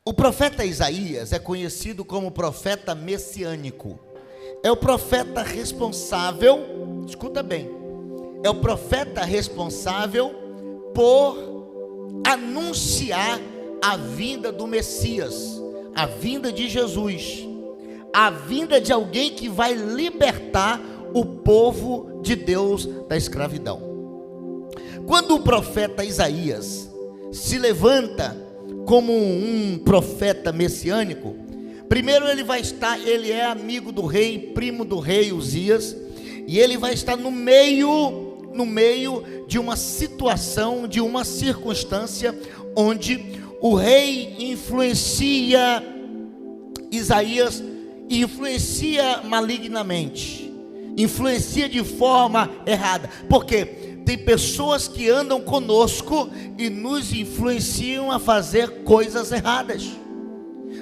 O profeta Isaías é conhecido como profeta messiânico. É o profeta responsável, escuta bem, é o profeta responsável por anunciar a vinda do Messias, a vinda de Jesus, a vinda de alguém que vai libertar o povo de Deus da escravidão. Quando o profeta Isaías se levanta como um profeta messiânico, primeiro ele é amigo do rei, primo do rei Uzias, e ele vai estar no meio de uma situação, de uma circunstância onde o rei influencia Isaías, influencia malignamente, influencia de forma errada. Por quê? Tem pessoas que andam conosco e nos influenciam a fazer coisas erradas.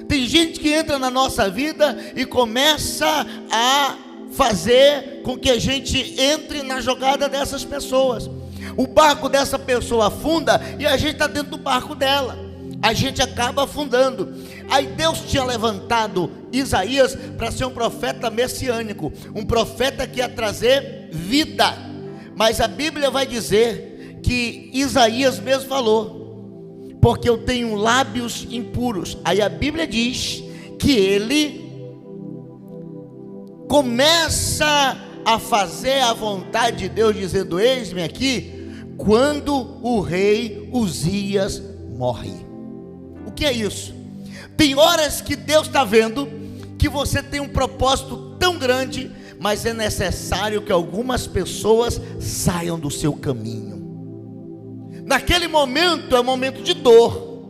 Tem gente que entra na nossa vida e começa a fazer com que a gente entre na jogada dessas pessoas. O barco dessa pessoa afunda e a gente está dentro do barco dela. A gente acaba afundando. Aí Deus tinha levantado Isaías para ser um profeta messiânico, um profeta que ia trazer vida. Mas a Bíblia vai dizer que Isaías mesmo falou: porque eu tenho lábios impuros. Aí a Bíblia diz que ele começa a fazer a vontade de Deus, dizendo: eis-me aqui, quando o rei Uzias morre. O que é isso? Tem horas que Deus está vendo que você tem um propósito tão grande, mas é necessário que algumas pessoas saiam do seu caminho. Naquele momento é um momento de dor,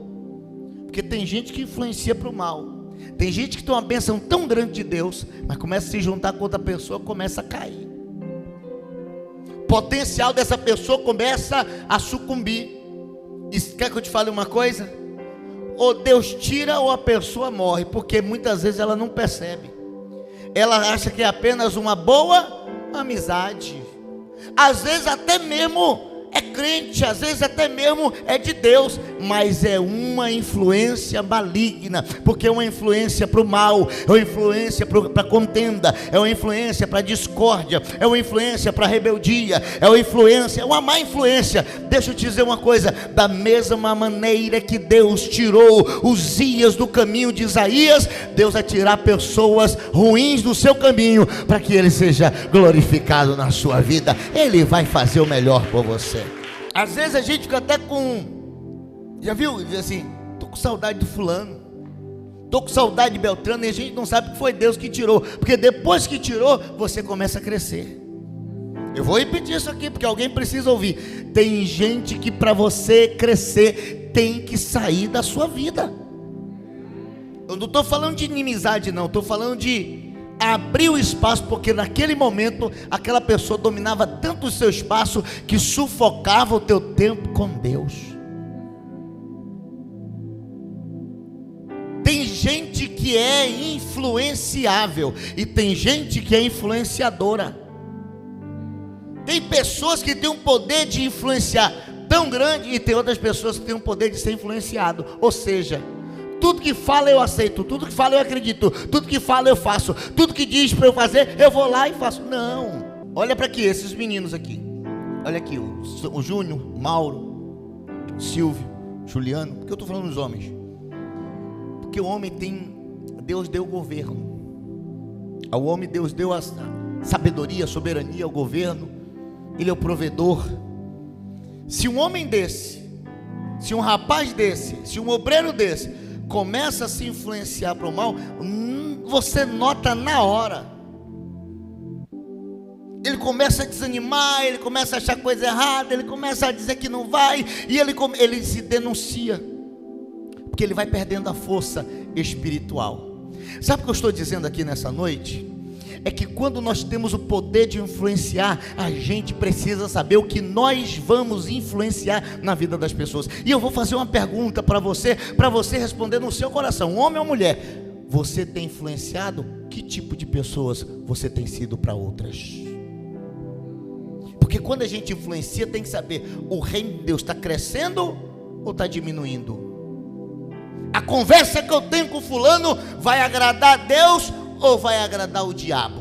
porque tem gente que influencia para o mal, tem gente que tem uma bênção tão grande de Deus, mas começa a se juntar com outra pessoa, começa a cair. O potencial dessa pessoa começa a sucumbir. E quer que eu te fale uma coisa? Ou Deus tira ou a pessoa morre, porque muitas vezes ela não percebe. Ela acha que é apenas uma boa amizade. Às vezes até mesmo é crente, às vezes até mesmo é de Deus, mas é uma influência maligna, porque é uma influência para o mal, é uma influência para contenda, é uma influência para discórdia, é uma influência para rebeldia, é uma má influência. Deixa eu te dizer uma coisa: da mesma maneira que Deus tirou Uzias do caminho de Isaías, Deus vai tirar pessoas ruins do seu caminho, para que Ele seja glorificado na sua vida. Ele vai fazer o melhor por você. Às vezes a gente fica até com, já viu, diz assim: tô com saudade do fulano, tô com saudade de Beltrano, e a gente não sabe que foi Deus que tirou, porque depois que tirou, você começa a crescer. Eu vou repetir isso aqui, porque alguém precisa ouvir. Tem gente que para você crescer, tem que sair da sua vida. Eu não estou falando de inimizade não, estou falando de abrir o espaço, porque naquele momento aquela pessoa dominava tanto o seu espaço que sufocava o teu tempo com Deus. Tem gente que é influenciável e tem gente que é influenciadora. Tem pessoas que têm um poder de influenciar tão grande, e tem outras pessoas que têm um poder de ser influenciado. Ou seja, tudo que fala eu aceito, tudo que fala eu acredito, tudo que fala eu faço, tudo que diz para eu fazer, eu vou lá e faço. Não, olha para aqui, esses meninos aqui. Olha aqui, o Júnior, Mauro, Silvio, Juliano. Por que eu estou falando dos homens? Porque o homem tem, Deus deu o governo. Ao homem Deus deu a sabedoria, a soberania, o governo. Ele é o provedor. Se um homem desse, se um rapaz desse, se um obreiro desse começa a se influenciar para o mal, você nota na hora. Ele começa a desanimar, ele começa a achar coisa errada, ele começa a dizer que não vai, e ele se denuncia, porque ele vai perdendo a força espiritual. Sabe o que eu estou dizendo aqui nessa noite? É que quando nós temos o poder de influenciar, a gente precisa saber o que nós vamos influenciar na vida das pessoas. E eu vou fazer uma pergunta para você responder no seu coração: homem ou mulher, você tem influenciado? Que tipo de pessoas você tem sido para outras? Porque quando a gente influencia, tem que saber: o reino de Deus está crescendo ou está diminuindo? A A conversa que eu tenho com fulano vai agradar a Deus ou vai agradar o diabo?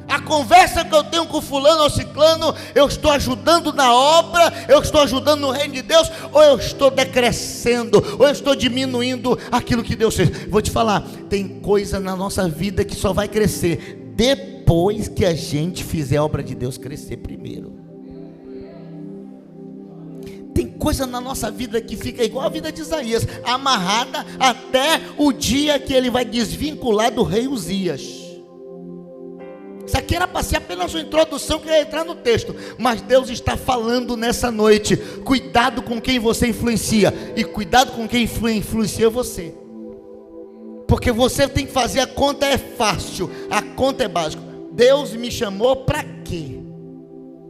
A conversa que eu tenho com fulano ou ciclano, eu estou ajudando na obra, eu estou ajudando no reino de Deus, ou eu estou decrescendo, ou eu estou diminuindo aquilo que Deus fez? Vou te falar, tem coisa na nossa vida que só vai crescer depois que a gente fizer a obra de Deus crescer primeiro. Tem coisa na nossa vida que fica igual a vida de Isaías, amarrada até o dia que ele vai desvincular do rei Uzias. Isso aqui era para ser apenas uma introdução que ia entrar no texto, mas Deus está falando nessa noite: cuidado com quem você influencia, e cuidado com quem influencia você, porque você tem que fazer a conta. É fácil, a conta é básica. Deus me chamou para quê?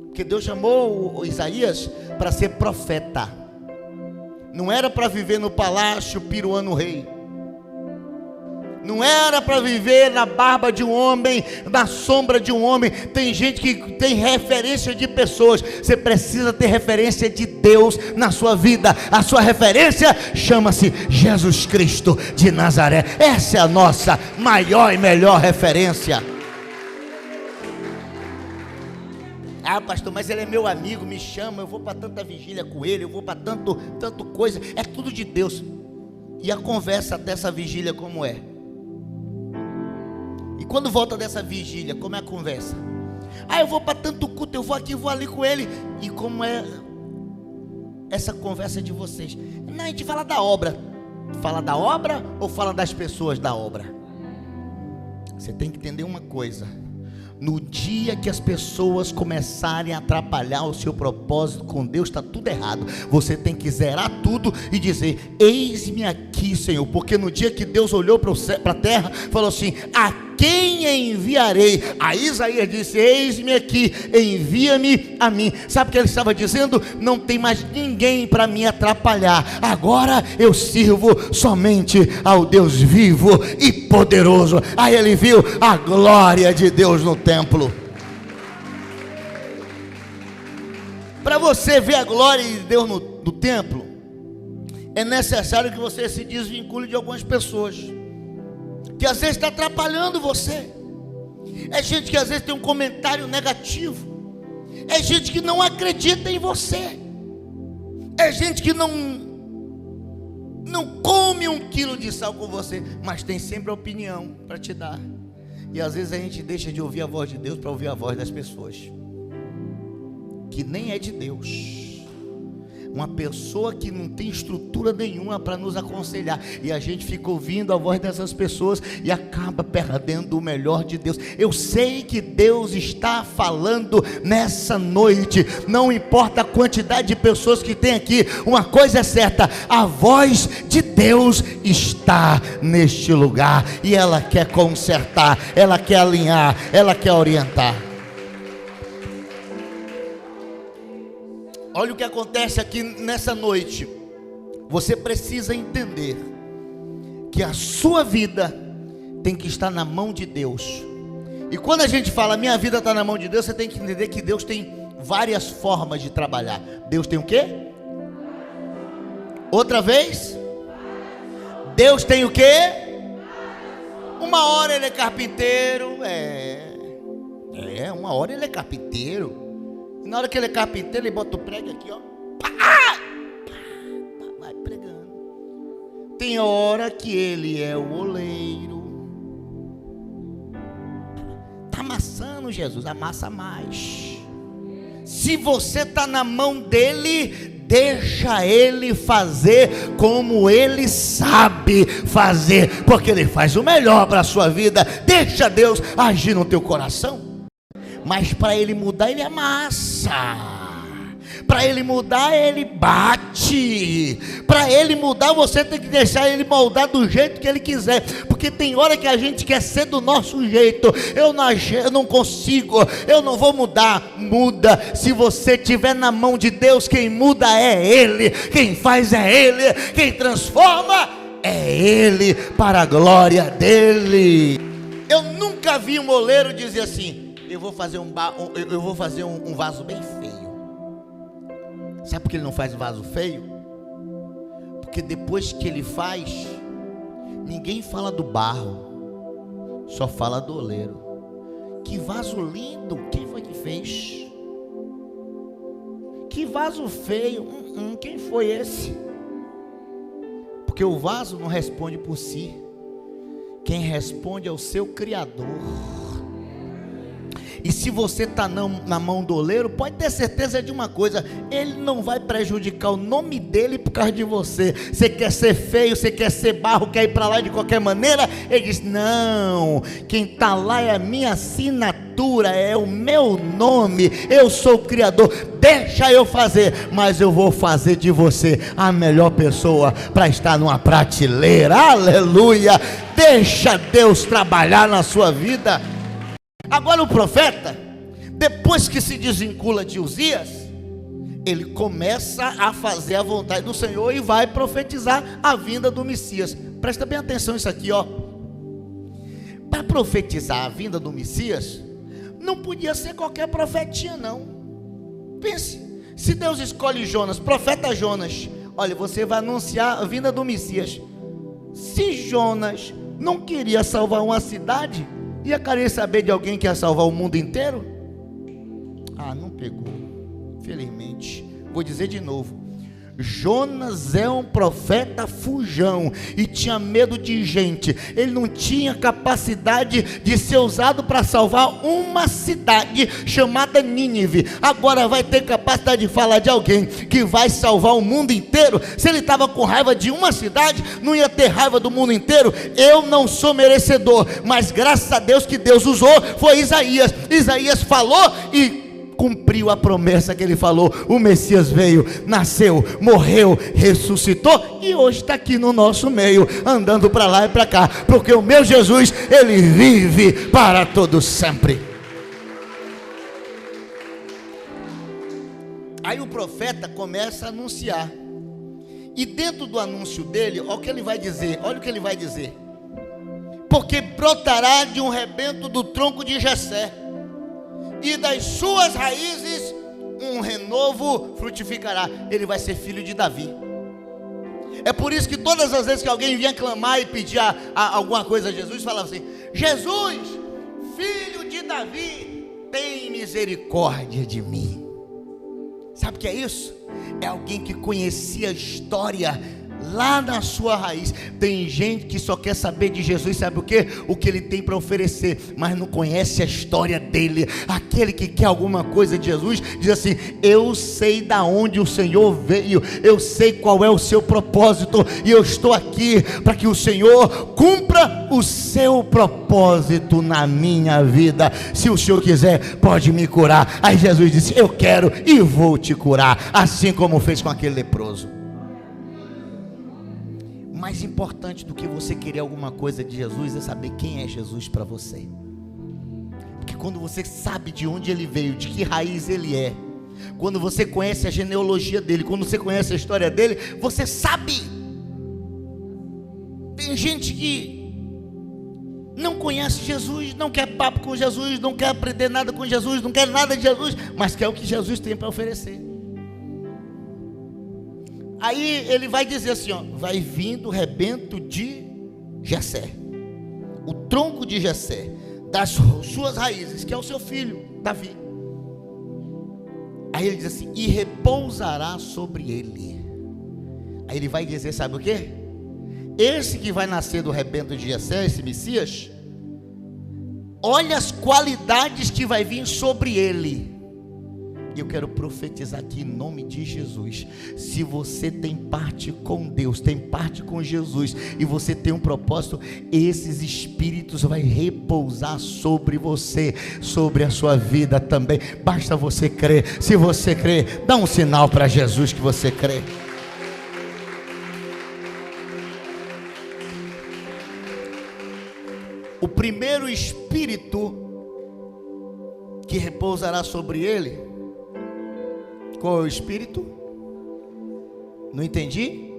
Porque Deus chamou o Isaías para ser profeta, não era para viver no palácio piruando o rei, não era para viver na barba de um homem, na sombra de um homem. Tem gente que tem referência de pessoas. Você precisa ter referência de Deus na sua vida. A sua referência chama-se Jesus Cristo de Nazaré. Essa é a nossa maior e melhor referência. Ah, pastor, mas ele é meu amigo, me chama, eu vou para tanta vigília com ele, eu vou para tanto coisa. É tudo de Deus. E a conversa dessa vigília como é? E quando volta dessa vigília, como é a conversa? Ah, eu vou para tanto culto, eu vou aqui, vou ali com ele. E como é essa conversa de vocês? Não, a gente fala da obra. Fala da obra ou fala das pessoas da obra? Você tem que entender uma coisa: no dia que as pessoas começarem a atrapalhar o seu propósito com Deus, está tudo errado. Você tem que zerar tudo e dizer: eis-me aqui, Senhor. Porque no dia que Deus olhou para a terra, falou assim: a quem enviarei? A Isaías disse: eis-me aqui, envia-me a mim. Sabe o que ele estava dizendo? Não tem mais ninguém para me atrapalhar. Agora eu sirvo somente ao Deus vivo e poderoso. Aí ele viu a glória de Deus no templo. Para você ver a glória de Deus no templo, é necessário que você se desvincule de algumas pessoas que às vezes está atrapalhando você. É gente que às vezes tem um comentário negativo, é gente que não acredita em você, é gente que não come 1 quilo de sal com você, mas tem sempre opinião para te dar. E às vezes a gente deixa de ouvir a voz de Deus para ouvir a voz das pessoas, que nem é de Deus. Uma pessoa que não tem estrutura nenhuma para nos aconselhar, e a gente fica ouvindo a voz dessas pessoas e acaba perdendo o melhor de Deus. Eu sei que Deus está falando nessa noite, não importa a quantidade de pessoas que tem aqui, uma coisa é certa: a voz de Deus está neste lugar, e ela quer consertar, ela quer alinhar, ela quer orientar. Olha o que acontece aqui nessa noite. Você precisa entender que a sua vida tem que estar na mão de Deus. E quando a gente fala minha vida está na mão de Deus, você tem que entender que Deus tem várias formas de trabalhar. Deus tem o quê? Outra vez? Deus tem o quê? Uma hora ele é carpinteiro. Uma hora ele é carpinteiro. E na hora que ele é carpinteiro, ele bota o prego aqui, ó. Vai pregando. Tem hora que ele é o oleiro. Está amassando, Jesus, amassa mais. Se você está na mão dele, deixa ele fazer como ele sabe fazer, porque ele faz o melhor para a sua vida. Deixa Deus agir no teu coração. Mas para ele mudar, ele amassa. Para ele mudar, ele bate. Para ele mudar, você tem que deixar ele moldar do jeito que ele quiser. Porque tem hora que a gente quer ser do nosso jeito. Eu não consigo, eu não vou mudar. Muda. Se você estiver na mão de Deus, quem muda é ele, quem faz é ele, quem transforma é ele, para a glória dele. Eu nunca vi um oleiro dizer assim: eu vou fazer um vaso bem feio. Sabe por que ele não faz vaso feio? Porque depois que ele faz, ninguém fala do barro, só fala do oleiro. Que vaso lindo, quem foi que fez? Que vaso feio, quem foi esse? Porque o vaso não responde por si, quem responde é o seu Criador. E se você está na mão do oleiro, pode ter certeza de uma coisa: ele não vai prejudicar o nome dele por causa de você. Você quer ser feio, você quer ser barro, quer ir para lá de qualquer maneira? Ele diz: não, quem está lá é a minha assinatura, é o meu nome, eu sou o Criador, deixa eu fazer, mas eu vou fazer de você a melhor pessoa para estar numa prateleira. Aleluia! Deixa Deus trabalhar na sua vida. Agora o profeta, depois que se desvincula de Uzias, ele começa a fazer a vontade do Senhor e vai profetizar a vinda do Messias. Presta bem atenção nisso aqui, ó. Para profetizar a vinda do Messias, não podia ser qualquer profetinha, não. Pense, se Deus escolhe Jonas, profeta Jonas, olha, você vai anunciar a vinda do Messias. Se Jonas não queria salvar uma cidade, ia querer saber de alguém que ia salvar o mundo inteiro? Não pegou, infelizmente. Vou dizer de novo: Jonas é um profeta fujão e tinha medo de gente. Ele não tinha capacidade de ser usado para salvar uma cidade chamada Nínive. Agora vai ter capacidade de falar de alguém que vai salvar o mundo inteiro. Se ele estava com raiva de uma cidade, não ia ter raiva do mundo inteiro. Eu não sou merecedor, mas graças a Deus que Deus usou foi Isaías. Isaías falou e cumpriu a promessa que ele falou. O Messias veio, nasceu, morreu, ressuscitou e hoje está aqui no nosso meio, andando para lá e para cá, porque o meu Jesus, ele vive para todo sempre. Aí o profeta começa a anunciar, e dentro do anúncio dele, olha o que ele vai dizer, olha o que ele vai dizer: porque brotará de um rebento do tronco de Jessé, e das suas raízes um renovo frutificará. Ele vai ser filho de Davi. É por isso que todas as vezes que alguém vinha clamar e pedir alguma coisa a Jesus, falava assim: Jesus, filho de Davi, tem misericórdia de mim. Sabe o que é isso? É alguém que conhecia a história lá na sua raiz. Tem gente que só quer saber de Jesus, sabe o que? O que ele tem para oferecer, mas não conhece a história dele. Aquele que quer alguma coisa de Jesus, diz assim: eu sei da onde o Senhor veio, eu sei qual é o seu propósito, e eu estou aqui para que o Senhor cumpra o seu propósito na minha vida. Se o Senhor quiser, pode me curar. Aí Jesus disse: eu quero e vou te curar, assim como fez com aquele leproso. Mais importante do que você querer alguma coisa de Jesus é saber quem é Jesus para você. Porque quando você sabe de onde ele veio, de que raiz ele é, quando você conhece a genealogia dele, quando você conhece a história dele, você sabe. Tem gente que não conhece Jesus, não quer papo com Jesus, não quer aprender nada com Jesus, não quer nada de Jesus, mas quer o que Jesus tem para oferecer. Aí ele vai dizer assim, ó: vai vindo o rebento de Jessé, o tronco de Jessé, das suas raízes, que é o seu filho Davi. Aí ele diz assim: e repousará sobre ele. Aí ele vai dizer, sabe o que? Esse que vai nascer do rebento de Jessé, esse Messias, olha as qualidades que vai vir sobre ele. E eu quero profetizar aqui em nome de Jesus: se você tem parte com Deus, tem parte com Jesus, e você tem um propósito, esses espíritos vai repousar sobre você, sobre a sua vida também. Basta você crer. Se você crer, dá um sinal para Jesus que você crê. O primeiro espírito que repousará sobre ele, qual é o espírito? Não entendi.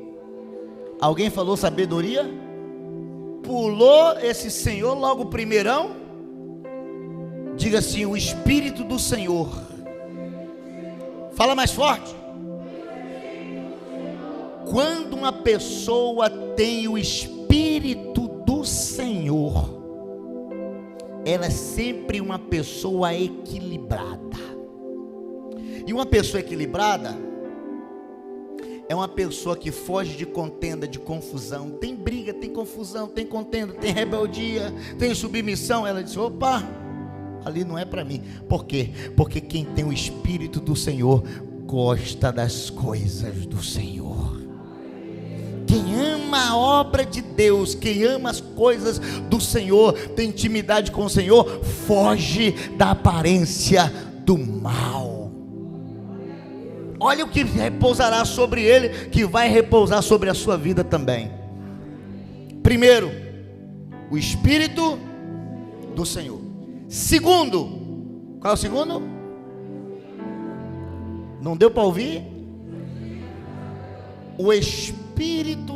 Alguém falou sabedoria? Pulou esse Senhor logo primeirão? Diga assim: o Espírito do Senhor. Fala mais forte. Quando uma pessoa tem o Espírito do Senhor, ela é sempre uma pessoa equilibrada. E uma pessoa equilibrada é uma pessoa que foge de contenda, de confusão. Tem briga, tem confusão, tem contenda, tem rebeldia, tem submissão. Ela diz: opa, ali não é para mim. Por quê? Porque quem tem o Espírito do Senhor gosta das coisas do Senhor. Quem ama a obra de Deus, quem ama as coisas do Senhor, tem intimidade com o Senhor, foge da aparência do mal. Olha o que repousará sobre ele, que vai repousar sobre a sua vida também. Primeiro, o Espírito do Senhor. Segundo, qual é o segundo? Não deu para ouvir? O Espírito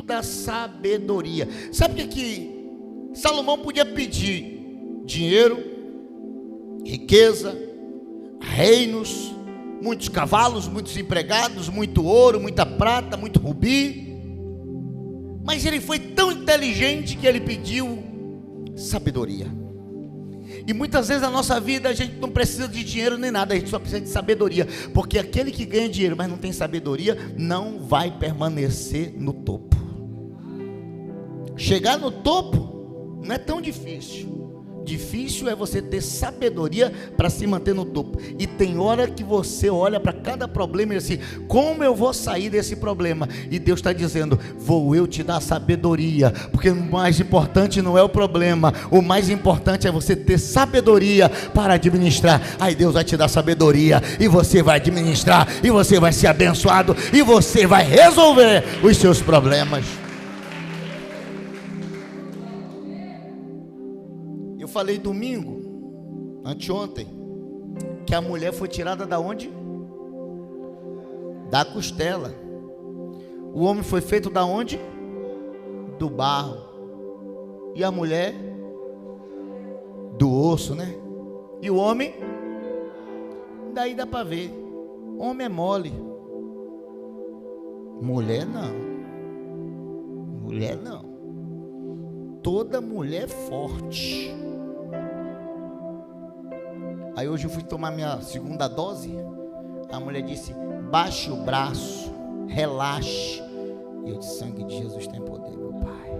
da sabedoria. Sabe o que Salomão podia pedir? Dinheiro, riqueza, reinos, muitos cavalos, muitos empregados, muito ouro, muita prata, muito rubi. Mas ele foi tão inteligente que ele pediu sabedoria. E muitas vezes na nossa vida a gente não precisa de dinheiro nem nada, a gente só precisa de sabedoria. Porque aquele que ganha dinheiro, mas não tem sabedoria, não vai permanecer no topo. Chegar no topo não é tão difícil. Difícil é você ter sabedoria para se manter no topo. E tem hora que você olha para cada problema e diz assim: como eu vou sair desse problema? E Deus está dizendo: vou eu te dar sabedoria. Porque o mais importante não é o problema, o mais importante é você ter sabedoria para administrar. Aí Deus vai te dar sabedoria, e você vai administrar, e você vai ser abençoado, e você vai resolver os seus problemas. Eu falei domingo, anteontem, que a mulher foi tirada da onde? Da costela. O homem foi feito da onde? Do barro. E a mulher? Do osso, né? E o homem? Daí dá para ver. Homem é mole. Mulher não. Mulher não. Toda mulher é forte. Aí hoje eu fui tomar minha segunda dose. A mulher disse: baixe o braço, relaxe. E eu disse: sangue de Jesus tem poder, meu pai.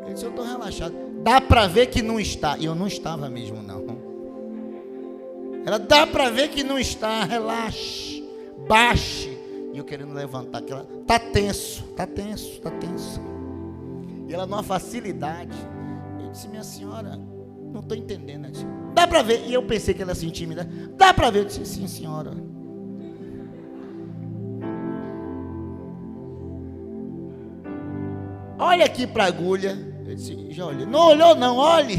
Ele disse: eu estou relaxado. Dá para ver que não está. E eu não estava mesmo, não. Ela: dá para ver que não está, relaxe, baixe. E eu querendo levantar, aquela, tá tenso, tá tenso, tá tenso. E ela numa facilidade. Eu disse: minha senhora, não estou entendendo. Disse: dá para ver. E eu pensei que ela se intimida. Dá para ver. Eu disse: sim, senhora. Olha aqui para a agulha. Eu disse: já olhei. Não olhou não, olhe.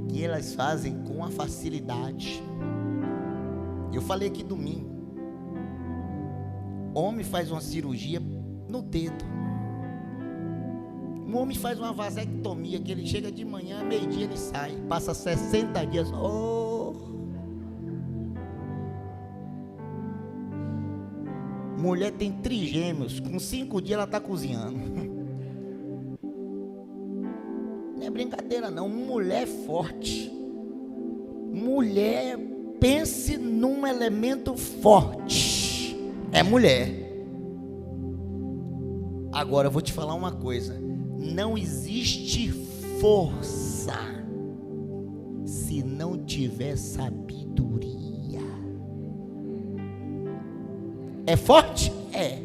Que elas fazem com a facilidade. Eu falei aqui domingo. Homem faz uma cirurgia no dedo. Um homem faz uma vasectomia, que ele chega de manhã, meio-dia ele sai, passa 60 dias. Oh. Mulher tem trigêmeos, com 5 dias ela está cozinhando. Não é brincadeira não, mulher forte. Mulher, pense num elemento forte. É mulher. Agora eu vou te falar uma coisa. Não existe força se não tiver sabedoria. É forte? É.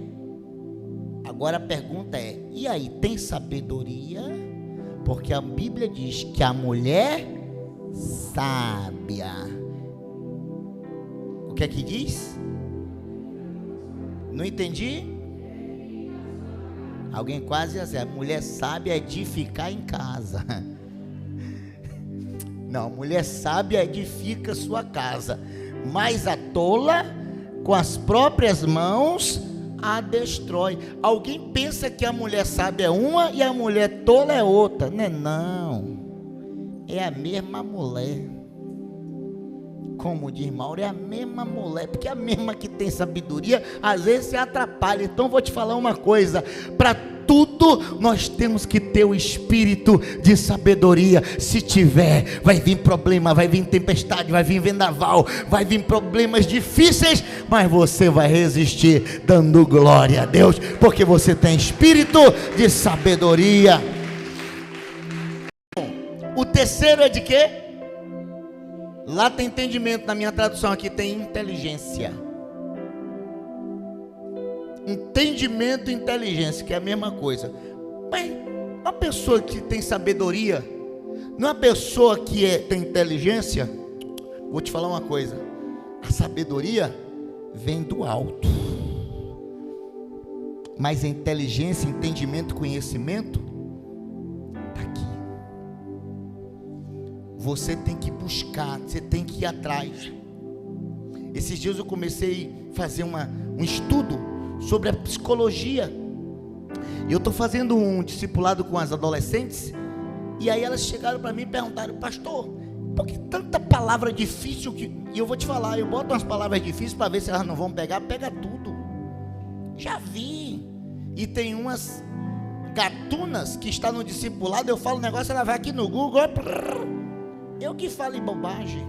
Agora a pergunta é: e aí, tem sabedoria? Porque a Bíblia diz que a mulher sábia. O que é que diz? Não entendi? Alguém quase assim: a mulher sábia é edificar em casa. Não, mulher sábia edifica sua casa, mas a tola com as próprias mãos a destrói. Alguém pensa que a mulher sábia é uma e a mulher tola é outra. Não é não. É a mesma mulher. Como diz Mauro, é a mesma mulher, porque é a mesma que tem sabedoria, às vezes se atrapalha. Então vou te falar uma coisa: para tudo nós temos que ter o espírito de sabedoria. Se tiver, vai vir problema, vai vir tempestade, vai vir vendaval, vai vir problemas difíceis, mas você vai resistir dando glória a Deus, porque você tem espírito de sabedoria. O terceiro é de quê? Lá tem entendimento, na minha tradução aqui tem inteligência. Entendimento e inteligência, que é a mesma coisa. Mas uma pessoa que tem sabedoria, não é uma pessoa que tem inteligência. Vou te falar uma coisa: a sabedoria vem do alto, mas a inteligência, entendimento, conhecimento está aqui. Você tem que buscar, você tem que ir atrás. Esses dias eu comecei a fazer um estudo sobre a psicologia. Eu estou fazendo um discipulado com as adolescentes, e aí elas chegaram para mim e perguntaram: pastor, por que tanta palavra difícil? E eu vou te falar, eu boto umas palavras difíceis para ver se elas não vão pegar. Pega tudo, já vi. E tem umas gatunas que está no discipulado, eu falo um negócio, ela vai aqui no Google, eu que falo em bobagem.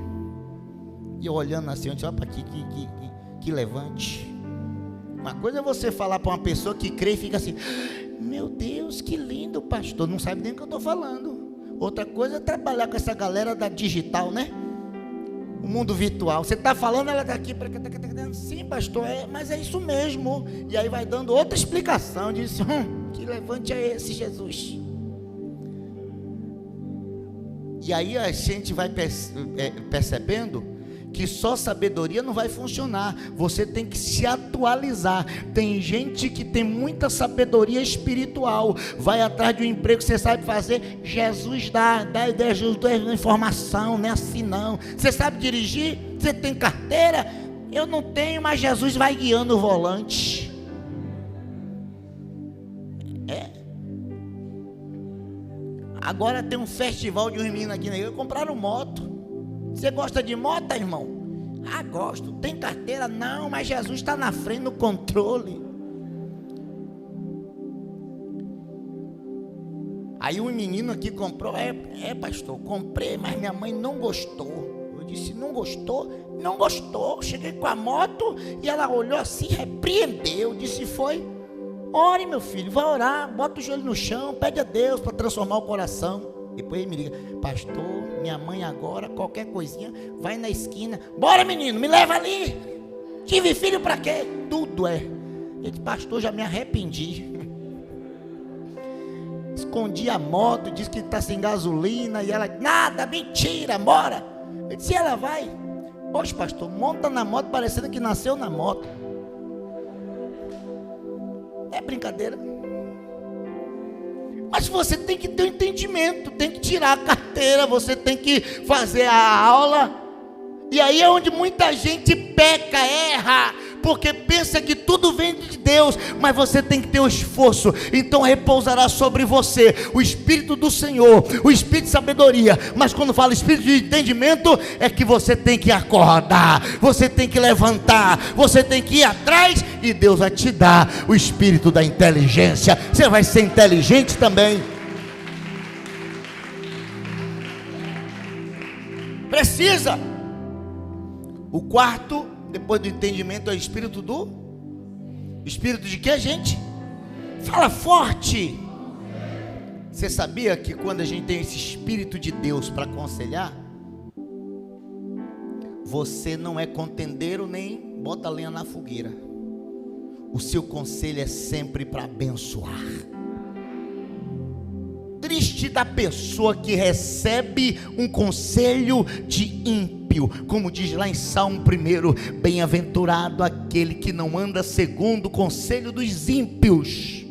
E eu olhando assim, eu disse: olha para aqui, que levante. Uma coisa é você falar para uma pessoa que crê e fica assim: meu Deus, que lindo, pastor, não sabe nem o que eu estou falando. Outra coisa é trabalhar com essa galera da digital, né? O mundo virtual. Você está falando, ela está aqui, sim, pastor, mas é isso mesmo. E aí vai dando outra explicação, diz: que levante é esse, Jesus? E aí a gente vai percebendo que só sabedoria não vai funcionar. Você tem que se atualizar. Tem gente que tem muita sabedoria espiritual, vai atrás de um emprego que você sabe fazer, Jesus dá ideia, Jesus dá informação, não é assim não. Você sabe dirigir? Você tem carteira? Eu não tenho, mas Jesus vai guiando o volante. Agora tem um festival de uns meninos aqui na igreja, compraram moto. Você gosta de moto, irmão? Ah, gosto. Tem carteira? Não, mas Jesus está na frente, no controle. Aí um menino aqui comprou: pastor, comprei, mas minha mãe não gostou. Eu disse: não gostou? Não gostou. Cheguei com a moto e ela olhou assim, repreendeu. Disse: foi? Ore, meu filho, vai orar, bota o joelho no chão, pede a Deus para transformar o coração. Depois ele me liga: pastor, minha mãe agora, qualquer coisinha, vai na esquina. Bora, menino, me leva ali. Tive filho para quê? Tudo é. Ele disse: pastor, já me arrependi. Escondi a moto, disse que está sem gasolina. E ela: nada, mentira, bora. Eu disse: ela vai. Poxa, pastor, monta na moto parecendo que nasceu na moto. É brincadeira. Mas você tem que ter um entendimento, tem que tirar a carteira, você tem que fazer a aula. E aí é onde muita gente peca, erra, porque pensa que tudo vem de Deus, mas você tem que ter o esforço. Então repousará sobre você o Espírito do Senhor, o Espírito de sabedoria. Mas quando fala Espírito de entendimento, é que você tem que acordar, você tem que levantar, você tem que ir atrás, e Deus vai te dar o Espírito da inteligência. Você vai ser inteligente também. Precisa. O quarto, depois do entendimento, é o espírito do... Espírito de quê, gente? Fala forte. Você sabia que quando a gente tem esse Espírito de Deus para aconselhar, você não é contendeiro nem bota lenha na fogueira. O seu conselho é sempre para abençoar. Triste da pessoa que recebe um conselho de ímpio, como diz lá em Salmo 1: bem-aventurado aquele que não anda segundo o conselho dos ímpios.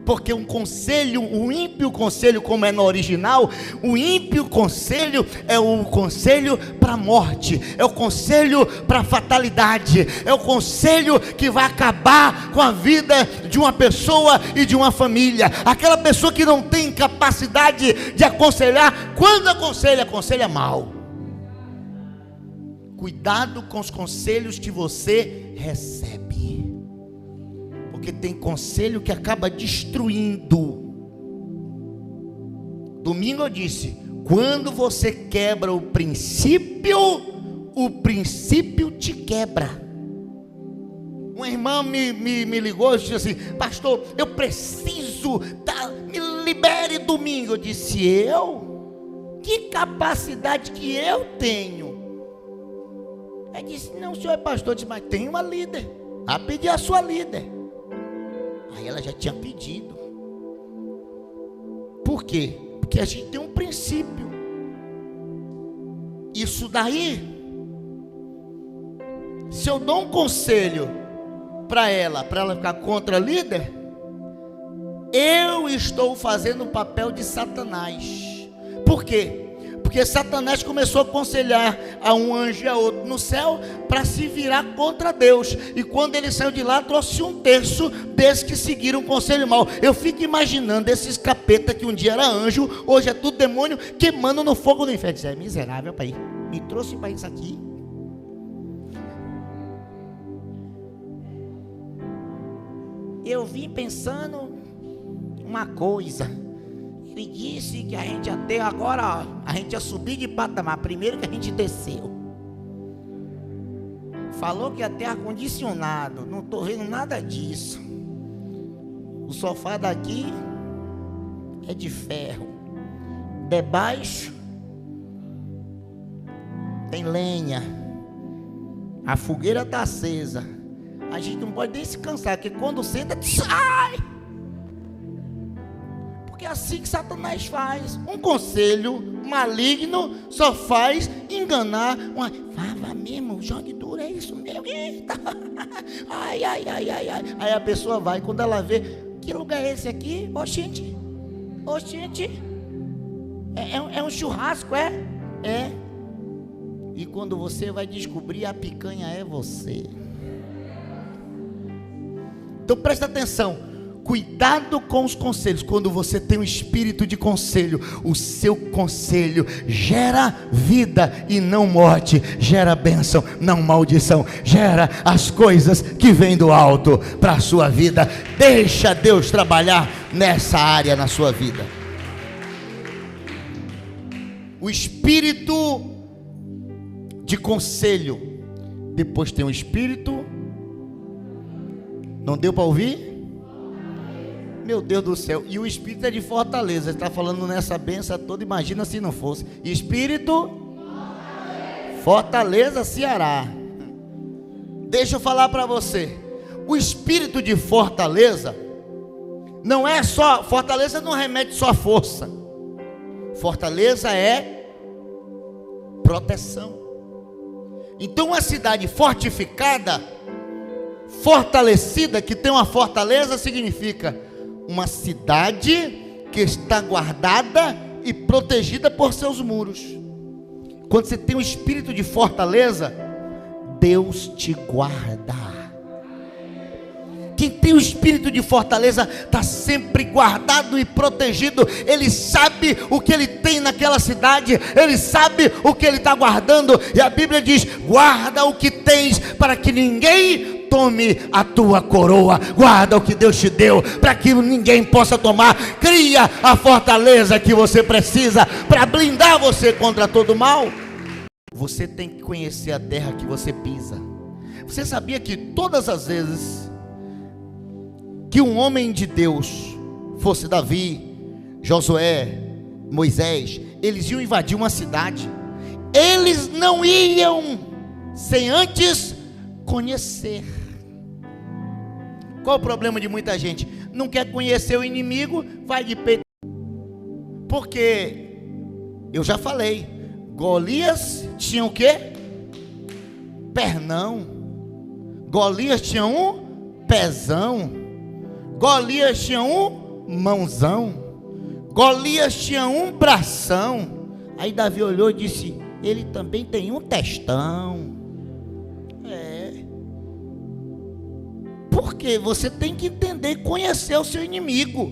Porque um conselho, o ímpio conselho, como é no original, o ímpio conselho é o conselho para a morte, é o conselho para a fatalidade, é o conselho que vai acabar com a vida de uma pessoa e de uma família. Aquela pessoa que não tem capacidade de aconselhar, quando aconselha, aconselha mal. Cuidado com os conselhos que você recebe, porque tem conselho que acaba destruindo. Domingo eu disse: quando você quebra o princípio te quebra. Uma irmã me ligou e disse assim: pastor, eu preciso, me libere domingo. Eu disse: eu? Que capacidade que eu tenho? Ela disse: não, o senhor é pastor. Eu disse: mas tem uma líder. A pedir a sua líder. Aí ela já tinha pedido. Por quê? Porque a gente tem um princípio. Isso daí, se eu dou um conselho para ela ficar contra a líder, eu estou fazendo o papel de Satanás. Por quê? Porque Satanás começou a aconselhar a um anjo e a outro no céu para se virar contra Deus. E quando ele saiu de lá, trouxe um terço desses que seguiram o conselho mau. Eu fico imaginando esses capeta que um dia era anjo, hoje é tudo demônio, queimando no fogo do inferno. Isso é miserável, pai. Me trouxe para isso aqui. Eu vim pensando uma coisa. Ele disse que a gente até agora, a gente ia subir de patamar. Primeiro que a gente desceu. Falou que ia ter ar-condicionado. Não estou vendo nada disso. O sofá daqui é de ferro. Debaixo tem lenha. A fogueira está acesa. A gente não pode nem se cansar, porque quando senta, sai. Porque é assim que Satanás faz. Um conselho maligno só faz enganar. Vai mesmo, jogue duro, é isso mesmo. Eita. Ai. Aí a pessoa vai, quando ela vê, que lugar é esse aqui? Oxente. É um churrasco, é? É. E quando você vai descobrir, a picanha é você. Então presta atenção. Cuidado com os conselhos. Quando você tem um espírito de conselho, o seu conselho gera vida e não morte, gera bênção, não maldição, gera as coisas que vêm do alto para a sua vida. Deixa Deus trabalhar nessa área na sua vida. O espírito de conselho, depois tem o espírito. Não deu para ouvir? Meu Deus do céu. E o espírito é de fortaleza. Ele está falando nessa benção toda. Imagina se não fosse. Espírito Fortaleza, Ceará. Deixa eu falar para você. O espírito de fortaleza não é só. Fortaleza não remete só a força. Fortaleza é proteção. Então uma cidade fortificada, fortalecida, que tem uma fortaleza, significa uma cidade que está guardada e protegida por seus muros. Quando você tem um espírito de fortaleza, Deus te guarda. Quem tem o espírito de fortaleza está sempre guardado e protegido. Ele sabe o que ele tem naquela cidade, ele sabe o que ele está guardando. E a Bíblia diz: guarda o que tens, para que ninguém tome a tua coroa. Guarda o que Deus te deu, para que ninguém possa tomar. Cria a fortaleza que você precisa para blindar você contra todo mal. Você tem que conhecer a terra que você pisa. Você sabia que todas as vezes que um homem de Deus, fosse Davi, Josué, Moisés, eles iam invadir uma cidade, eles não iam sem antes conhecer. Qual o problema de muita gente? Não quer conhecer o inimigo, vai de peito. Porque eu já falei, Golias tinha o quê? Pernão. Golias tinha um pezão. Golias tinha um mãozão. Golias tinha um bração. Aí Davi olhou e disse: ele também tem um testão. Porque você tem que entender e conhecer o seu inimigo.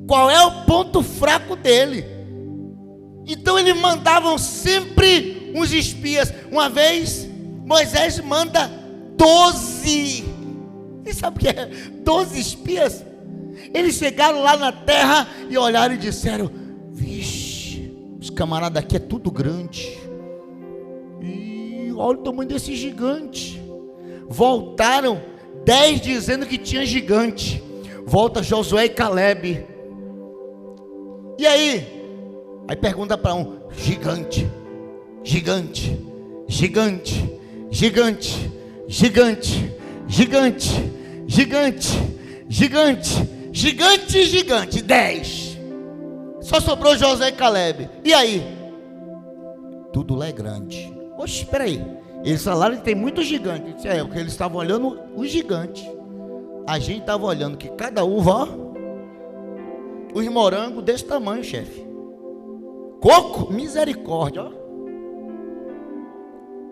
Qual é o ponto fraco dele? Então eles mandavam sempre uns espias. Uma vez Moisés manda 12. Você sabe o que é 12 espias? Eles chegaram lá na terra e olharam e disseram: vixe, os camaradas aqui é tudo grande. E olha o tamanho desse gigante. Voltaram 10 dizendo que tinha gigante. Volta Josué e Caleb. E aí? Aí pergunta para um: gigante, gigante, gigante, gigante, gigante, gigante, gigante, gigante, gigante, gigante. 10. Só sobrou Josué e Caleb. E aí? Tudo lá é grande. Oxe, espera aí. Eles falaram que tem muito gigante. Disse, porque eles estavam olhando o gigante. A gente estava olhando que cada uva, ó, os morangos desse tamanho, chefe. Coco, misericórdia, ó.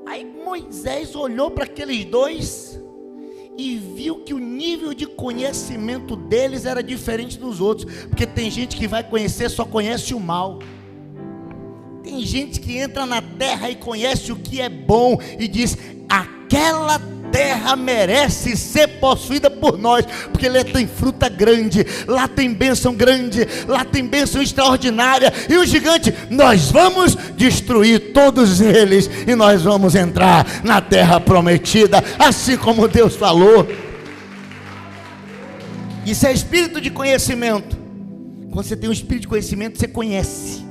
Aí Moisés olhou para aqueles dois e viu que o nível de conhecimento deles era diferente dos outros. Porque tem gente que vai conhecer, só conhece o mal. Tem gente que entra na terra e conhece o que é bom e diz: aquela terra merece ser possuída por nós, porque lá tem fruta grande, lá tem bênção grande, lá tem bênção extraordinária. E o gigante, nós vamos destruir todos eles e nós vamos entrar na terra prometida, assim como Deus falou. Isso é espírito de conhecimento. Quando você tem um espírito de conhecimento, você conhece.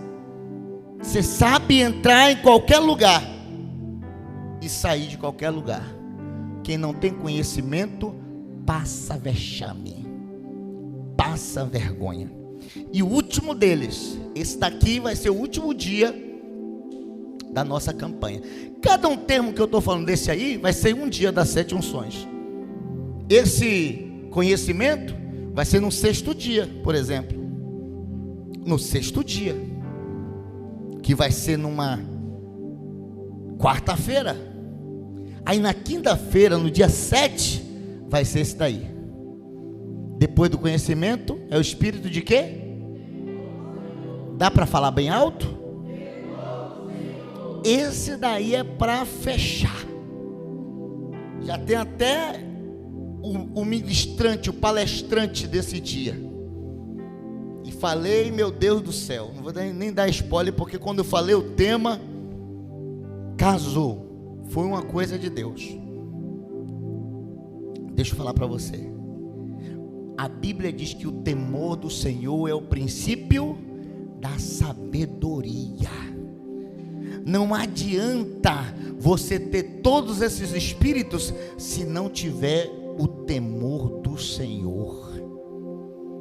Você sabe entrar em qualquer lugar e sair de qualquer lugar. Quem não tem conhecimento passa vexame, passa vergonha. E o último deles, esse daqui vai ser o último dia da nossa campanha. Cada um termo que eu estou falando desse aí vai ser um dia das 7 unções. Esse conhecimento vai ser no 6º dia, por exemplo. No 6º dia, que vai ser numa quarta-feira. Aí na quinta-feira, no dia 7, vai ser esse daí. Depois do conhecimento, é o espírito de quê? Dá para falar bem alto? Esse daí é para fechar. Já tem até o ministrante, o palestrante desse dia. E falei, meu Deus do céu, não vou nem dar spoiler, porque quando eu falei o tema, casou. Foi uma coisa de Deus. Deixa eu falar para você. A Bíblia diz que o temor do Senhor é o princípio da sabedoria. Não adianta você ter todos esses espíritos se não tiver o temor do Senhor.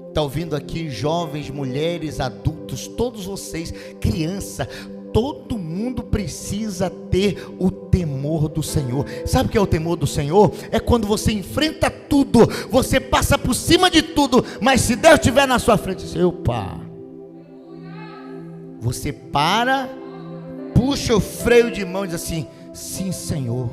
Está ouvindo aqui jovens, mulheres, adultos, todos vocês, criança, todo mundo precisa ter o temor do Senhor. Sabe o que é o temor do Senhor? É quando você enfrenta tudo, você passa por cima de tudo, mas se Deus estiver na sua frente, opa, você para, puxa o freio de mão e diz assim: sim, Senhor,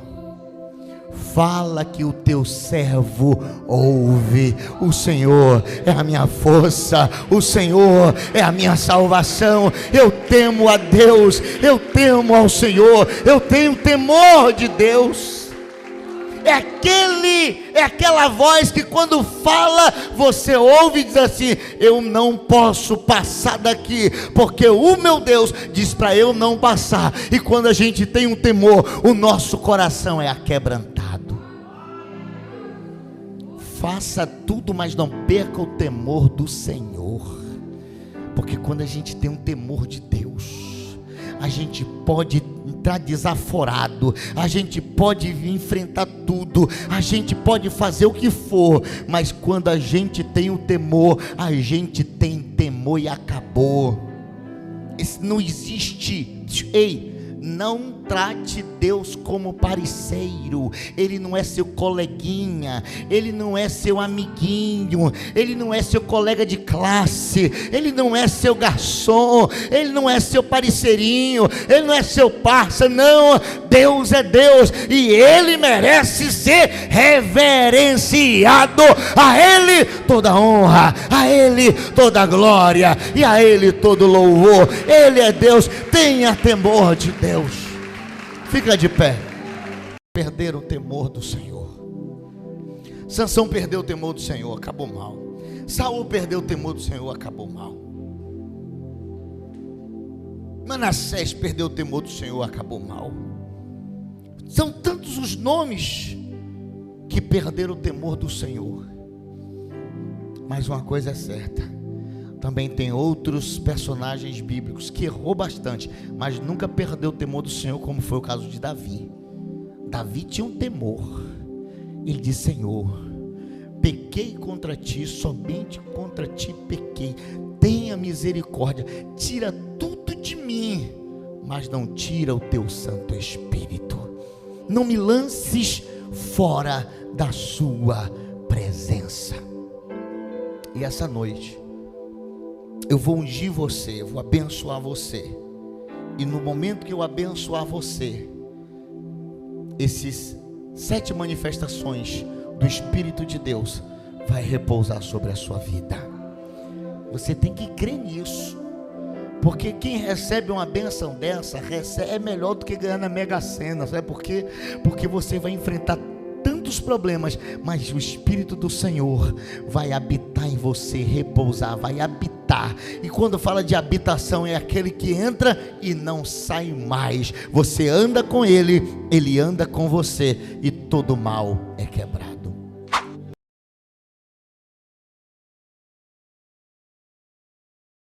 fala que o teu servo ouve. O Senhor é a minha força, o Senhor é a minha salvação. Eu temo a Deus, eu temo ao Senhor, eu tenho temor de Deus. É aquela voz que quando fala, você ouve e diz assim: eu não posso passar daqui, porque o meu Deus diz para eu não passar. E quando a gente tem um temor, o nosso coração é aquebrantado. Faça tudo, mas não perca o temor do Senhor, porque quando a gente tem um temor de Deus, a gente pode entrar desaforado, a gente pode enfrentar tudo, a gente pode fazer o que for, mas quando a gente tem o temor, a gente tem temor e acabou. Não existe, não trate Deus como parceiro. Ele não é seu coleguinha, Ele não é seu amiguinho, Ele não é seu colega de classe, Ele não é seu garçom, Ele não é seu parceirinho, Ele não é seu parça, não. Deus é Deus e Ele merece ser reverenciado. A Ele toda honra, a Ele toda glória e a Ele todo louvor. Ele é Deus, tenha temor de Deus. Fica de pé. perderam o temor do Senhor. Sansão perdeu o temor do Senhor, acabou mal. Saul perdeu o temor do Senhor, acabou mal. Manassés perdeu o temor do Senhor, acabou mal. São tantos os nomes que perderam o temor do Senhor. Mas uma coisa é certa, também tem outros personagens bíblicos que errou bastante, mas nunca perdeu o temor do Senhor, como foi o caso de Davi. Davi tinha um temor. Ele disse: Senhor, pequei contra ti, somente contra ti pequei, tenha misericórdia, tira tudo de mim, mas não tira o teu Santo Espírito, não me lances fora da sua presença. E essa noite eu vou ungir você, eu vou abençoar você, e no momento que eu abençoar você, esses 7 manifestações do Espírito de Deus vai repousar sobre a sua vida. Você tem que crer nisso, porque quem recebe uma bênção dessa é melhor do que ganhar na Mega Sena. Sabe por quê? Porque você vai enfrentar tantos problemas, mas o Espírito do Senhor vai habitar em você, repousar, vai habitar. E quando fala de habitação, é aquele que entra e não sai mais. Você anda com ele, ele anda com você, e todo mal é quebrado.